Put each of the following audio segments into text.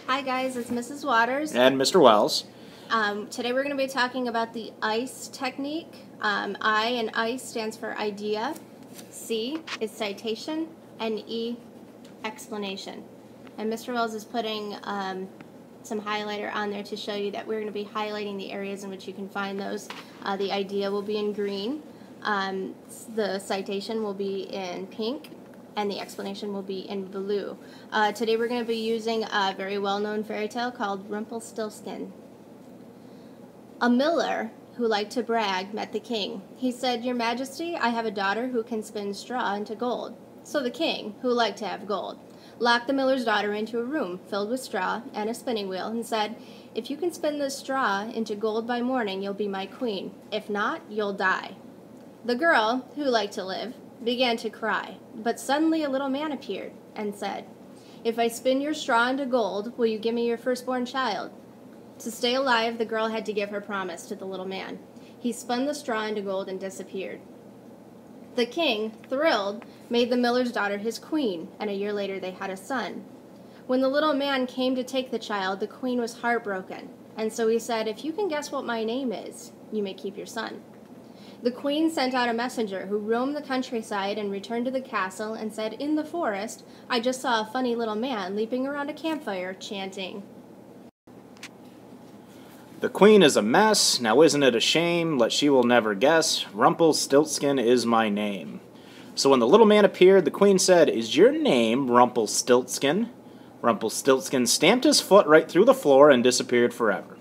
Hi guys, it's Mrs. Waters. And Mr. Wells. Today we're going to be talking about the I.C.E. technique. I in I stands for idea, C is citation, and E, explanation. And Mr. Wells is putting some highlighter on there to show you that we're going to be highlighting the areas in which you can find those. The idea will be in green, the citation will be in pink, and the explanation will be in blue. Today we're going to be using a very well-known fairy tale called Rumpelstiltskin. A miller who liked to brag met the king. He said, "Your Majesty, I have a daughter who can spin straw into gold." So the king, who liked to have gold, locked the miller's daughter into a room filled with straw and a spinning wheel and said, "If you can spin this straw into gold by morning, you'll be my queen. If not, you'll die." The girl, who liked to live, began to cry, but suddenly a little man appeared and said, "If I spin your straw into gold, will you give me your firstborn child?" To stay alive, the girl had to give her promise to the little man. He spun the straw into gold and disappeared. The king, thrilled, made the miller's daughter his queen, and a year later they had a son. When the little man came to take the child, the queen was heartbroken, and so he said, "If you can guess what my name is, you may keep your son." The queen sent out a messenger who roamed the countryside and returned to the castle and said, "In the forest, I just saw a funny little man leaping around a campfire chanting." The queen is a mess, now isn't it a shame, let she will never guess, Rumpelstiltskin is my name. So when the little man appeared, the queen said, "Is your name Rumpelstiltskin?" Rumpelstiltskin stamped his foot right through the floor and disappeared forever.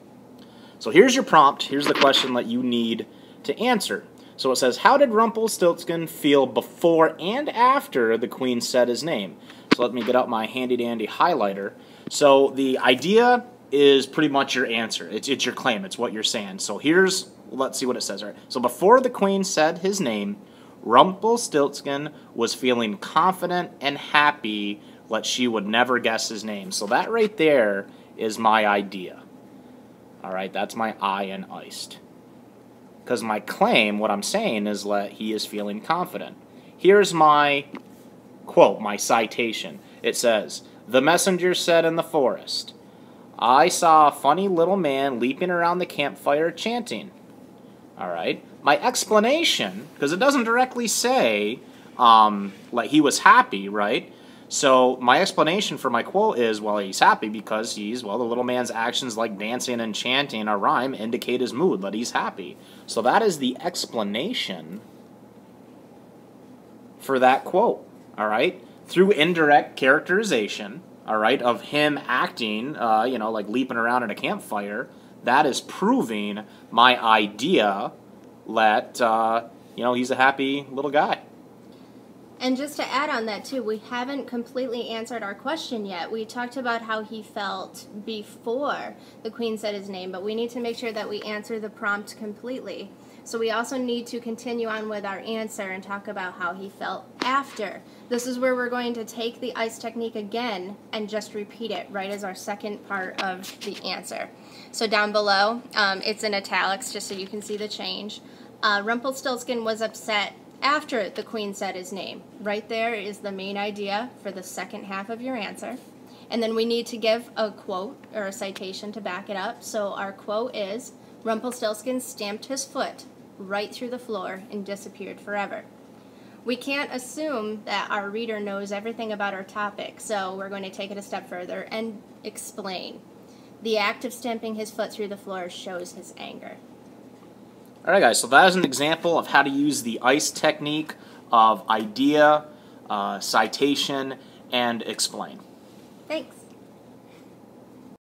So here's your prompt, here's the question that you need to answer. So it says, how did Rumpelstiltskin feel before and after the queen said his name? So let me get out my handy-dandy highlighter. So the idea is pretty much your answer. It's your claim. It's what you're saying. So let's see what it says. All right. So before the queen said his name, Rumpelstiltskin was feeling confident and happy that she would never guess his name. So that right there is my idea. All right, that's my I in iced. Because my claim, what I'm saying, is that he is feeling confident. Here's my quote, my citation. It says, "The messenger said in the forest, I saw a funny little man leaping around the campfire chanting." All right. My explanation, because it doesn't directly say like he was happy, right? So my explanation for my quote is, well, he's happy because the little man's actions like dancing and chanting a rhyme indicate his mood, that he's happy. So that is the explanation for that quote, all right? Through indirect characterization, all right, of him acting, like leaping around in a campfire, that is proving my idea that, he's a happy little guy. And just to add on that too, we haven't completely answered our question yet. We talked about how he felt before the queen said his name, but we need to make sure that we answer the prompt completely. So we also need to continue on with our answer and talk about how he felt after. This is where we're going to take the I.C.E. technique again and just repeat it right as our second part of the answer. So down below, it's in italics just so you can see the change. Rumpelstiltskin was upset after the queen said his name. Right there is the main idea for the second half of your answer. And then we need to give a quote or a citation to back it up. So our quote is, "Rumpelstiltskin stamped his foot right through the floor and disappeared forever." We can't assume that our reader knows everything about our topic, so we're going to take it a step further and explain. The act of stamping his foot through the floor shows his anger. Alright guys, so that is an example of how to use the I.C.E. technique of idea, citation, and explain. Thanks.